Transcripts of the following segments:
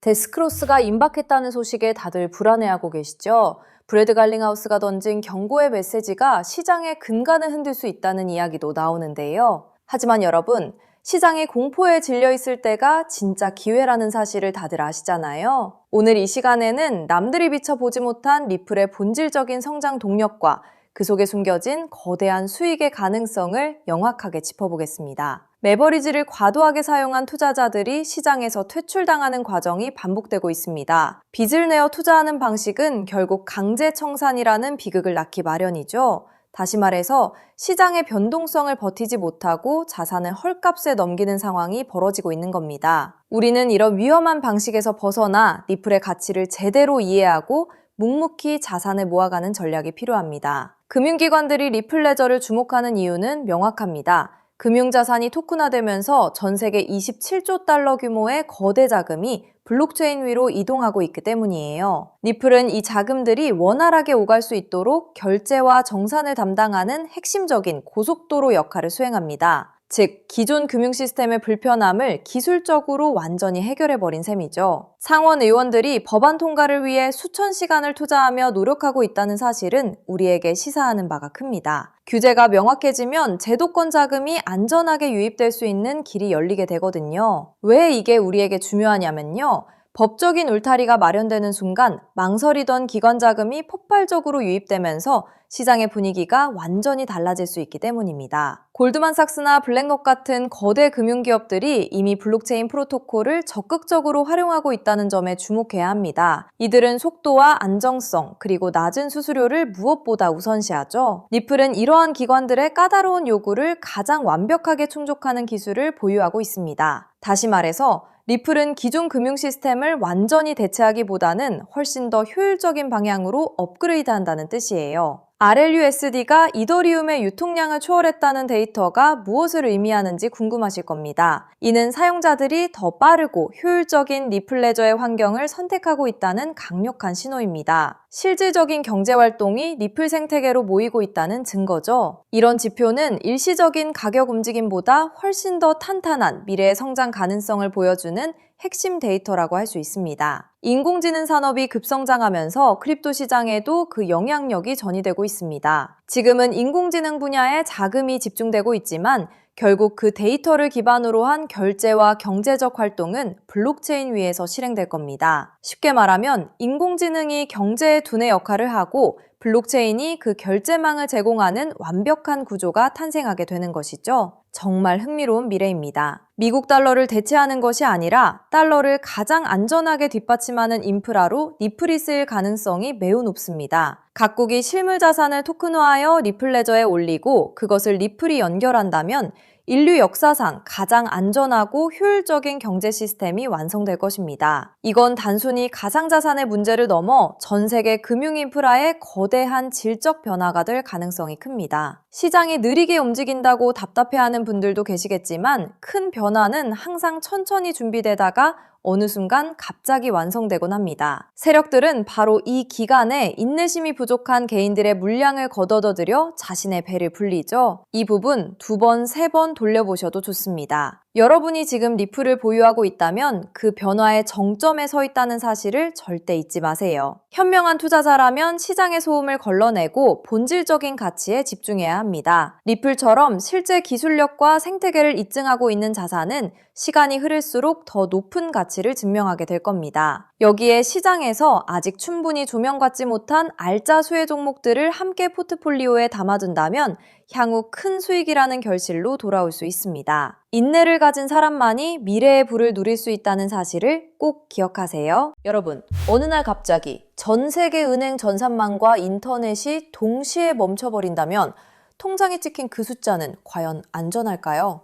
데스크로스가 임박했다는 소식에 다들 불안해하고 계시죠? 브래드 갈링하우스가 던진 경고의 메시지가 시장의 근간을 흔들 수 있다는 이야기도 나오는데요. 하지만 여러분, 시장이 공포에 질려 있을 때가 진짜 기회라는 사실을 다들 아시잖아요. 오늘 이 시간에는 남들이 비춰보지 못한 리플의 본질적인 성장 동력과 그 속에 숨겨진 거대한 수익의 가능성을 명확하게 짚어보겠습니다. 레버리지를 과도하게 사용한 투자자들이 시장에서 퇴출당하는 과정이 반복되고 있습니다. 빚을 내어 투자하는 방식은 결국 강제 청산이라는 비극을 낳기 마련이죠. 다시 말해서 시장의 변동성을 버티지 못하고 자산을 헐값에 넘기는 상황이 벌어지고 있는 겁니다. 우리는 이런 위험한 방식에서 벗어나 리플의 가치를 제대로 이해하고 묵묵히 자산을 모아가는 전략이 필요합니다. 금융기관들이 리플 레저를 주목하는 이유는 명확합니다. 금융자산이 토큰화되면서 전 세계 27조 달러 규모의 거대 자금이 블록체인 위로 이동하고 있기 때문이에요. 리플은 이 자금들이 원활하게 오갈 수 있도록 결제와 정산을 담당하는 핵심적인 고속도로 역할을 수행합니다. 즉, 기존 금융 시스템의 불편함을 기술적으로 완전히 해결해버린 셈이죠. 상원 의원들이 법안 통과를 위해 수천 시간을 투자하며 노력하고 있다는 사실은 우리에게 시사하는 바가 큽니다. 규제가 명확해지면 제도권 자금이 안전하게 유입될 수 있는 길이 열리게 되거든요. 왜 이게 우리에게 중요하냐면요. 법적인 울타리가 마련되는 순간 망설이던 기관 자금이 폭발적으로 유입되면서 시장의 분위기가 완전히 달라질 수 있기 때문입니다. 골드만삭스나 블랙록 같은 거대 금융기업들이 이미 블록체인 프로토콜을 적극적으로 활용하고 있다는 점에 주목해야 합니다. 이들은 속도와 안정성, 그리고 낮은 수수료를 무엇보다 우선시하죠. 리플은 이러한 기관들의 까다로운 요구를 가장 완벽하게 충족하는 기술을 보유하고 있습니다. 다시 말해서 리플은 기존 금융 시스템을 완전히 대체하기보다는 훨씬 더 효율적인 방향으로 업그레이드한다는 뜻이에요. RLUSD가 이더리움의 유통량을 초월했다는 데이터가 무엇을 의미하는지 궁금하실 겁니다. 이는 사용자들이 더 빠르고 효율적인 리플 레저의 환경을 선택하고 있다는 강력한 신호입니다. 실질적인 경제활동이 리플 생태계로 모이고 있다는 증거죠. 이런 지표는 일시적인 가격 움직임보다 훨씬 더 탄탄한 미래의 성장 가능성을 보여주는 핵심 데이터라고 할 수 있습니다. 인공지능 산업이 급성장하면서 크립토 시장에도 그 영향력이 전이되고 있습니다. 지금은 인공지능 분야에 자금이 집중되고 있지만 결국 그 데이터를 기반으로 한 결제와 경제적 활동은 블록체인 위에서 실행될 겁니다. 쉽게 말하면 인공지능이 경제의 두뇌 역할을 하고 블록체인이 그 결제망을 제공하는 완벽한 구조가 탄생하게 되는 것이죠. 정말 흥미로운 미래입니다. 미국 달러를 대체하는 것이 아니라 달러를 가장 안전하게 뒷받침하는 인프라로 리플이 쓰일 가능성이 매우 높습니다. 각국이 실물 자산을 토큰화하여 리플 레저에 올리고 그것을 리플이 연결한다면 인류 역사상 가장 안전하고 효율적인 경제 시스템이 완성될 것입니다. 이건 단순히 가상자산의 문제를 넘어 전 세계 금융 인프라의 거대한 질적 변화가 될 가능성이 큽니다. 시장이 느리게 움직인다고 답답해하는 분들도 계시겠지만 큰 변화는 항상 천천히 준비되다가 어느 순간 갑자기 완성되곤 합니다. 세력들은 바로 이 기간에 인내심이 부족한 개인들의 물량을 걷어들여 자신의 배를 불리죠. 이 부분 2번, 3번 돌려보셔도 좋습니다. 여러분이 지금 리플을 보유하고 있다면 그 변화의 정점에 서 있다는 사실을 절대 잊지 마세요. 현명한 투자자라면 시장의 소음을 걸러내고 본질적인 가치에 집중해야 합니다. 리플처럼 실제 기술력과 생태계를 입증하고 있는 자산은 시간이 흐를수록 더 높은 가치를 증명하게 될 겁니다. 여기에 시장에서 아직 충분히 조명받지 못한 알짜 수혜 종목들을 함께 포트폴리오에 담아둔다면 향후 큰 수익이라는 결실로 돌아올 수 있습니다. 인내를 가진 사람만이 미래의 부를 누릴 수 있다는 사실을 꼭 기억하세요. 여러분, 어느 날 갑자기 전 세계 은행 전산망과 인터넷이 동시에 멈춰버린다면 통장에 찍힌 그 숫자는 과연 안전할까요?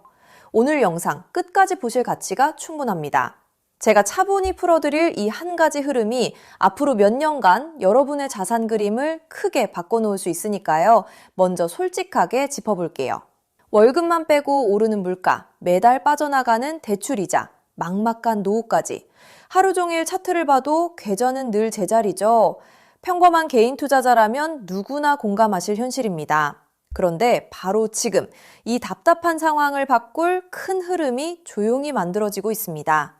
오늘 영상 끝까지 보실 가치가 충분합니다. 제가 차분히 풀어드릴 이 한 가지 흐름이 앞으로 몇 년간 여러분의 자산 그림을 크게 바꿔놓을 수 있으니까요. 먼저 솔직하게 짚어볼게요. 월급만 빼고 오르는 물가, 매달 빠져나가는 대출이자, 막막한 노후까지. 하루 종일 차트를 봐도 궤전은 늘 제자리죠. 평범한 개인 투자자라면 누구나 공감하실 현실입니다. 그런데 바로 지금 이 답답한 상황을 바꿀 큰 흐름이 조용히 만들어지고 있습니다.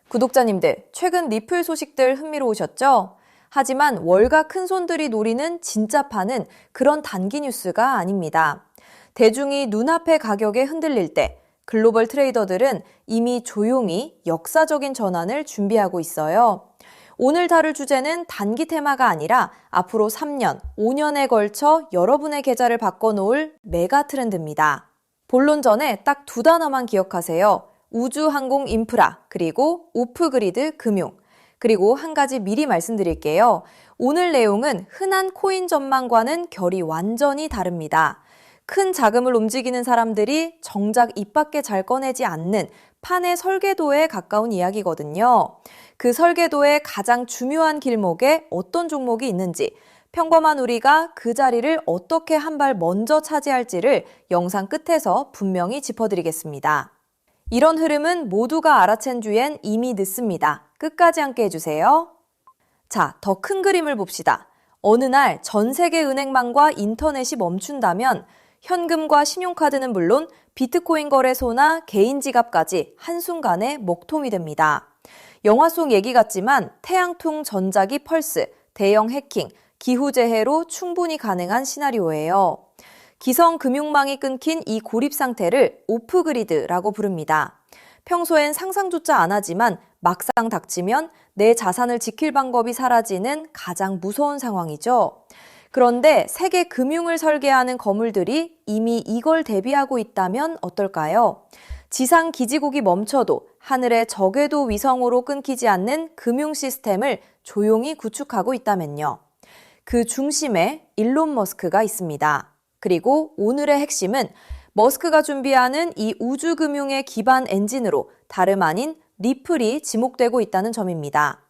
구독자님들, 최근 리플 소식들 흥미로우셨죠? 하지만 월가 큰손들이 노리는 진짜 판은 그런 단기 뉴스가 아닙니다. 대중이 눈앞의 가격에 흔들릴 때 글로벌 트레이더들은 이미 조용히 역사적인 전환을 준비하고 있어요. 오늘 다룰 주제는 단기 테마가 아니라 앞으로 3년, 5년에 걸쳐 여러분의 계좌를 바꿔놓을 메가 트렌드입니다. 본론 전에 딱 두 단어만 기억하세요. 우주 항공 인프라, 그리고 오프그리드 금융. 그리고 한 가지 미리 말씀드릴게요. 오늘 내용은 흔한 코인 전망과는 결이 완전히 다릅니다. 큰 자금을 움직이는 사람들이 정작 입 밖에 잘 꺼내지 않는 판의 설계도에 가까운 이야기거든요. 그 설계도의 가장 중요한 길목에 어떤 종목이 있는지, 평범한 우리가 그 자리를 어떻게 한 발 먼저 차지할지를 영상 끝에서 분명히 짚어드리겠습니다. 이런 흐름은 모두가 알아챈 뒤엔 이미 늦습니다. 끝까지 함께 해주세요. 자, 더 큰 그림을 봅시다. 어느 날 전 세계 은행망과 인터넷이 멈춘다면 현금과 신용카드는 물론 비트코인 거래소나 개인 지갑까지 한순간에 먹통이 됩니다. 영화 속 얘기 같지만 태양풍 전자기 펄스, 대형 해킹, 기후재해로 충분히 가능한 시나리오예요. 기성 금융망이 끊긴 이 고립 상태를 오프그리드라고 부릅니다. 평소엔 상상조차 안 하지만 막상 닥치면 내 자산을 지킬 방법이 사라지는 가장 무서운 상황이죠. 그런데 세계 금융을 설계하는 거물들이 이미 이걸 대비하고 있다면 어떨까요? 지상 기지국이 멈춰도 하늘의 저궤도 위성으로 끊기지 않는 금융 시스템을 조용히 구축하고 있다면요. 그 중심에 일론 머스크가 있습니다. 그리고 오늘의 핵심은 머스크가 준비하는 이 우주금융의 기반 엔진으로 다름 아닌 리플이 지목되고 있다는 점입니다.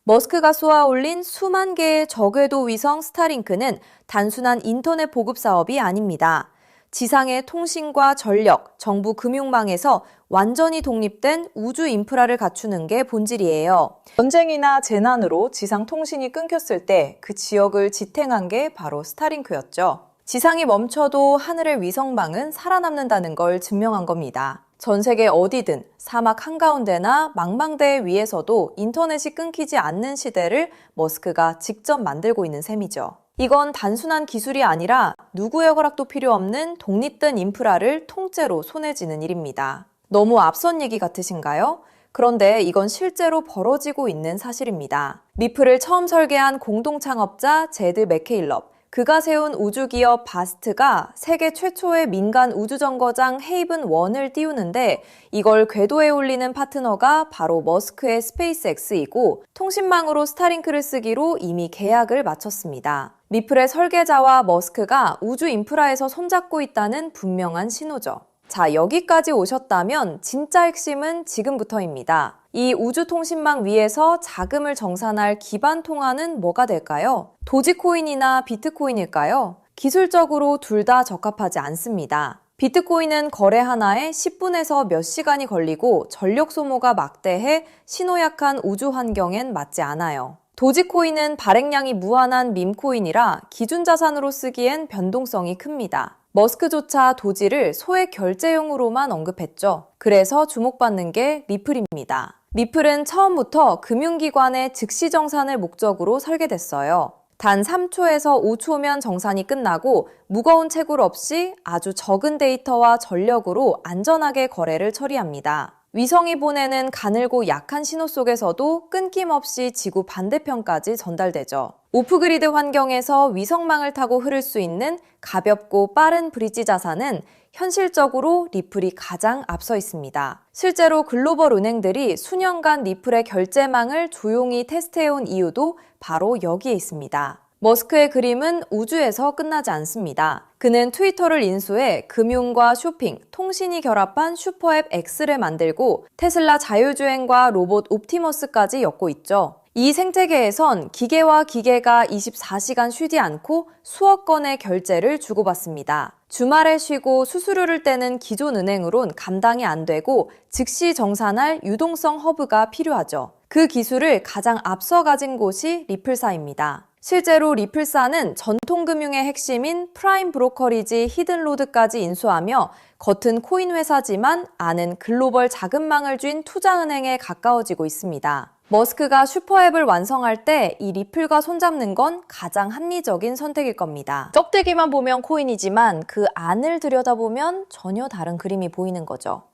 머스크가 쏘아올린 수만 개의 저궤도 위성 스타링크는 단순한 인터넷 보급 사업이 아닙니다. 지상의 통신과 전력, 정부 금융망에서 완전히 독립된 우주 인프라를 갖추는 게 본질이에요. 전쟁이나 재난으로 지상 통신이 끊겼을 때 그 지역을 지탱한 게 바로 스타링크였죠. 지상이 멈춰도 하늘의 위성망은 살아남는다는 걸 증명한 겁니다. 전 세계 어디든 사막 한가운데나 망망대해 위에서도 인터넷이 끊기지 않는 시대를 머스크가 직접 만들고 있는 셈이죠. 이건 단순한 기술이 아니라 누구의 허락도 필요 없는 독립된 인프라를 통째로 손에 쥐는 일입니다. 너무 앞선 얘기 같으신가요? 그런데 이건 실제로 벌어지고 있는 사실입니다. 리플을 처음 설계한 공동 창업자 제드 맥케일럽, 그가 세운 우주기업 바스트가 세계 최초의 민간 우주정거장 헤이븐1을 띄우는데 이걸 궤도에 올리는 파트너가 바로 머스크의 스페이스X이고 통신망으로 스타링크를 쓰기로 이미 계약을 마쳤습니다. 리플의 설계자와 머스크가 우주 인프라에서 손잡고 있다는 분명한 신호죠. 자, 여기까지 오셨다면 진짜 핵심은 지금부터입니다. 이 우주통신망 위에서 자금을 정산할 기반 통화는 뭐가 될까요? 도지코인이나 비트코인일까요? 기술적으로 둘 다 적합하지 않습니다. 비트코인은 거래 하나에 10분에서 몇 시간이 걸리고 전력 소모가 막대해 신호 약한 우주 환경엔 맞지 않아요. 도지코인은 발행량이 무한한 밈코인이라 기준 자산으로 쓰기엔 변동성이 큽니다. 머스크조차 도지를 소액 결제용으로만 언급했죠. 그래서 주목받는 게 리플입니다. 리플은 처음부터 금융기관의 즉시 정산을 목적으로 설계됐어요. 단 3초에서 5초면 정산이 끝나고 무거운 채굴 없이 아주 적은 데이터와 전력으로 안전하게 거래를 처리합니다. 위성이 보내는 가늘고 약한 신호 속에서도 끊김없이 지구 반대편까지 전달되죠. 오프그리드 환경에서 위성망을 타고 흐를 수 있는 가볍고 빠른 브릿지 자산은 현실적으로 리플이 가장 앞서 있습니다. 실제로 글로벌 은행들이 수년간 리플의 결제망을 조용히 테스트해온 이유도 바로 여기에 있습니다. 머스크의 그림은 우주에서 끝나지 않습니다. 그는 트위터를 인수해 금융과 쇼핑, 통신이 결합한 슈퍼앱 X를 만들고 테슬라 자율주행과 로봇 옵티머스까지 엮고 있죠. 이 생태계에선 기계와 기계가 24시간 쉬지 않고 수억 건의 결제를 주고받습니다. 주말에 쉬고 수수료를 떼는 기존 은행으론 감당이 안 되고 즉시 정산할 유동성 허브가 필요하죠. 그 기술을 가장 앞서 가진 곳이 리플사입니다. 실제로 리플사는 전통금융의 핵심인 프라임 브로커리지 히든로드까지 인수하며 겉은 코인 회사지만 안은 글로벌 자금망을 쥔 투자은행에 가까워지고 있습니다. 머스크가 슈퍼앱을 완성할 때 이 리플과 손잡는 건 가장 합리적인 선택일 겁니다. 껍데기만 보면 코인이지만 그 안을 들여다보면 전혀 다른 그림이 보이는 거죠.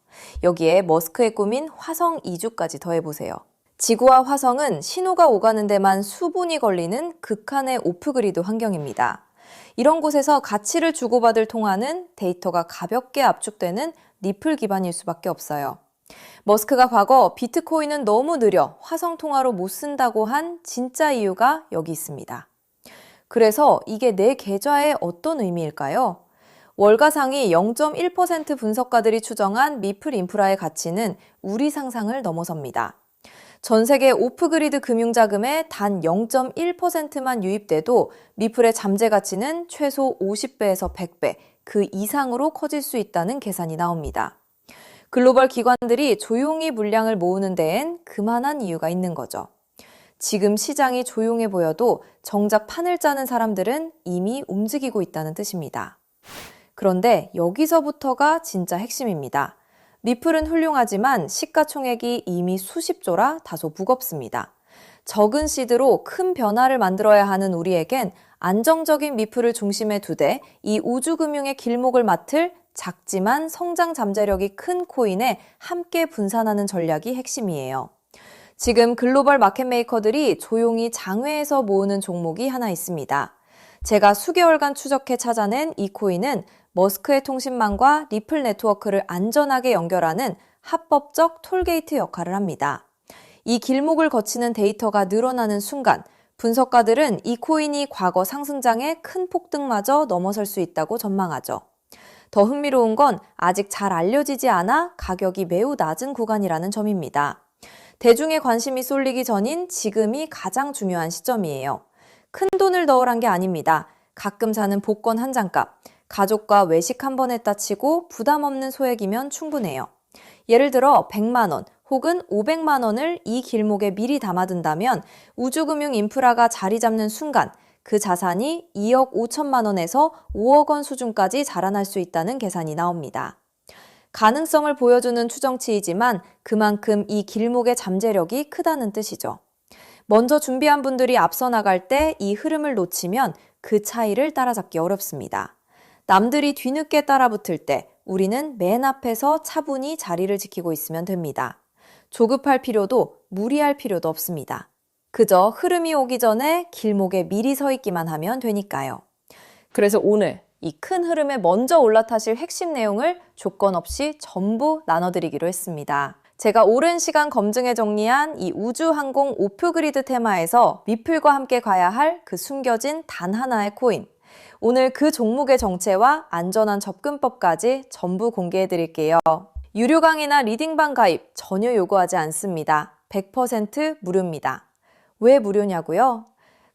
여기에 머스크의 꿈인 화성 이주까지 더해보세요. 지구와 화성은 신호가 오가는 데만 수분이 걸리는 극한의 오프그리드 환경입니다. 이런 곳에서 가치를 주고받을 통화는 데이터가 가볍게 압축되는 리플 기반일 수밖에 없어요. 머스크가 과거 비트코인은 너무 느려 화성 통화로 못 쓴다고 한 진짜 이유가 여기 있습니다. 그래서 이게 내 계좌에 어떤 의미일까요? 월가상위 0.1% 분석가들이 추정한 미플 인프라의 가치는 우리 상상을 넘어섭니다. 전 세계 오프그리드 금융자금의 단 0.1%만 유입돼도 미플의 잠재 가치는 최소 50배에서 100배, 그 이상으로 커질 수 있다는 계산이 나옵니다. 글로벌 기관들이 조용히 물량을 모으는 데엔 그만한 이유가 있는 거죠. 지금 시장이 조용해 보여도 정작 판을 짜는 사람들은 이미 움직이고 있다는 뜻입니다. 그런데 여기서부터가 진짜 핵심입니다. 미플은 훌륭하지만 시가총액이 이미 수십조라 다소 무겁습니다. 적은 시드로 큰 변화를 만들어야 하는 우리에겐 안정적인 미플을 중심에 두되 이 우주금융의 길목을 맡을 작지만 성장 잠재력이 큰 코인에 함께 분산하는 전략이 핵심이에요. 지금 글로벌 마켓메이커들이 조용히 장외에서 모으는 종목이 하나 있습니다. 제가 수개월간 추적해 찾아낸 이 코인은 머스크의 통신망과 리플 네트워크를 안전하게 연결하는 합법적 톨게이트 역할을 합니다. 이 길목을 거치는 데이터가 늘어나는 순간 분석가들은 이 코인이 과거 상승장의 큰 폭등마저 넘어설 수 있다고 전망하죠. 더 흥미로운 건 아직 잘 알려지지 않아 가격이 매우 낮은 구간이라는 점입니다. 대중의 관심이 쏠리기 전인 지금이 가장 중요한 시점이에요. 큰 돈을 넣으란 게 아닙니다. 가끔 사는 복권 한 장값, 가족과 외식 한 번 했다 치고 부담 없는 소액이면 충분해요. 예를 들어 100만 원 혹은 500만 원을 이 길목에 미리 담아둔다면 우주금융 인프라가 자리 잡는 순간 그 자산이 2억 5천만 원에서 5억 원 수준까지 자라날 수 있다는 계산이 나옵니다. 가능성을 보여주는 추정치이지만 그만큼 이 길목의 잠재력이 크다는 뜻이죠. 먼저 준비한 분들이 앞서 나갈 때 이 흐름을 놓치면 그 차이를 따라잡기 어렵습니다. 남들이 뒤늦게 따라붙을 때 우리는 맨 앞에서 차분히 자리를 지키고 있으면 됩니다. 조급할 필요도 무리할 필요도 없습니다. 그저 흐름이 오기 전에 길목에 미리 서 있기만 하면 되니까요. 그래서 오늘 이 큰 흐름에 먼저 올라타실 핵심 내용을 조건 없이 전부 나눠드리기로 했습니다. 제가 오랜 시간 검증해 정리한 이 우주항공 오프그리드 테마에서 미플과 함께 가야 할 그 숨겨진 단 하나의 코인. 오늘 그 종목의 정체와 안전한 접근법까지 전부 공개해 드릴게요. 유료 강의나 리딩방 가입 전혀 요구하지 않습니다. 100% 무료입니다. 왜 무료냐고요?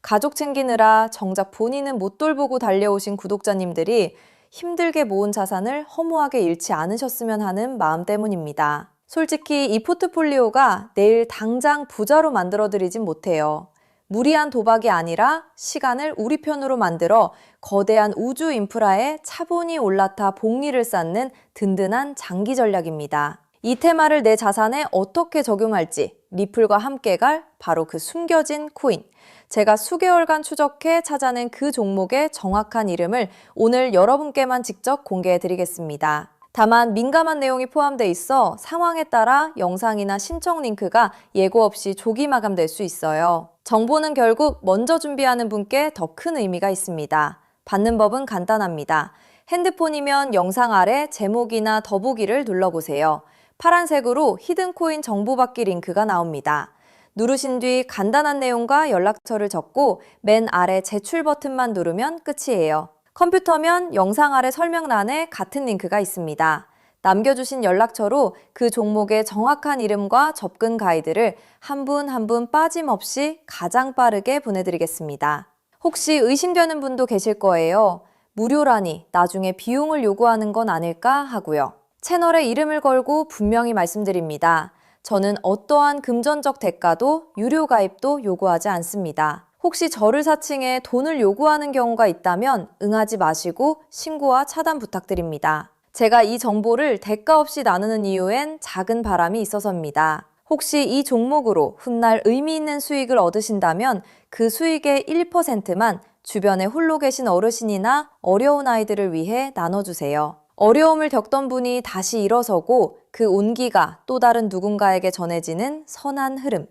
가족 챙기느라 정작 본인은 못 돌보고 달려오신 구독자님들이 힘들게 모은 자산을 허무하게 잃지 않으셨으면 하는 마음 때문입니다. 솔직히 이 포트폴리오가 내일 당장 부자로 만들어드리진 못해요. 무리한 도박이 아니라 시간을 우리 편으로 만들어 거대한 우주 인프라에 차분히 올라타 복리를 쌓는 든든한 장기 전략입니다. 이 테마를 내 자산에 어떻게 적용할지 리플과 함께 갈 바로 그 숨겨진 코인. 제가 수개월간 추적해 찾아낸 그 종목의 정확한 이름을 오늘 여러분께만 직접 공개해 드리겠습니다. 다만 민감한 내용이 포함되어 있어 상황에 따라 영상이나 신청 링크가 예고 없이 조기 마감될 수 있어요. 정보는 결국 먼저 준비하는 분께 더 큰 의미가 있습니다. 받는 법은 간단합니다. 핸드폰이면 영상 아래 제목이나 더보기를 눌러보세요. 파란색으로 히든코인 정보 받기 링크가 나옵니다. 누르신 뒤 간단한 내용과 연락처를 적고 맨 아래 제출 버튼만 누르면 끝이에요. 컴퓨터면 영상 아래 설명란에 같은 링크가 있습니다. 남겨주신 연락처로 그 종목의 정확한 이름과 접근 가이드를 한 분 한 분 빠짐없이 가장 빠르게 보내드리겠습니다. 혹시 의심되는 분도 계실 거예요. 무료라니 나중에 비용을 요구하는 건 아닐까 하고요. 채널에 이름을 걸고 분명히 말씀드립니다. 저는 어떠한 금전적 대가도 유료 가입도 요구하지 않습니다. 혹시 저를 사칭해 돈을 요구하는 경우가 있다면 응하지 마시고 신고와 차단 부탁드립니다. 제가 이 정보를 대가 없이 나누는 이유엔 작은 바람이 있어서입니다. 혹시 이 종목으로 훗날 의미 있는 수익을 얻으신다면 그 수익의 1%만 주변에 홀로 계신 어르신이나 어려운 아이들을 위해 나눠주세요. 어려움을 겪던 분이 다시 일어서고 그 온기가 또 다른 누군가에게 전해지는 선한 흐름.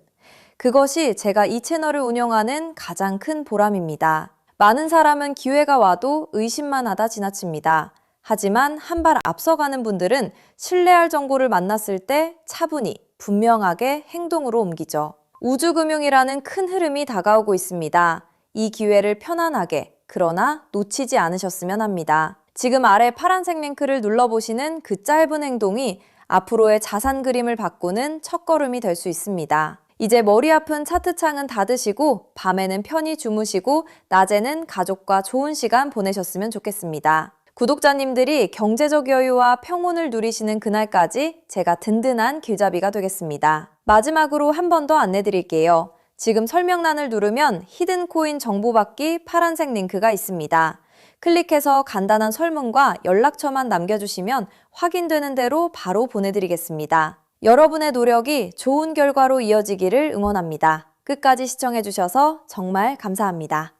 그것이 제가 이 채널을 운영하는 가장 큰 보람입니다. 많은 사람은 기회가 와도 의심만 하다 지나칩니다. 하지만 한 발 앞서가는 분들은 신뢰할 정보를 만났을 때 차분히, 분명하게 행동으로 옮기죠. 우주금융이라는 큰 흐름이 다가오고 있습니다. 이 기회를 편안하게, 그러나 놓치지 않으셨으면 합니다. 지금 아래 파란색 링크를 눌러보시는 그 짧은 행동이 앞으로의 자산 그림을 바꾸는 첫걸음이 될 수 있습니다. 이제 머리 아픈 차트창은 닫으시고 밤에는 편히 주무시고 낮에는 가족과 좋은 시간 보내셨으면 좋겠습니다. 구독자님들이 경제적 여유와 평온을 누리시는 그날까지 제가 든든한 길잡이가 되겠습니다. 마지막으로 한 번 더 안내드릴게요. 지금 설명란을 누르면 히든 코인 정보받기 파란색 링크가 있습니다. 클릭해서 간단한 설문과 연락처만 남겨주시면 확인되는 대로 바로 보내드리겠습니다. 여러분의 노력이 좋은 결과로 이어지기를 응원합니다. 끝까지 시청해주셔서 정말 감사합니다.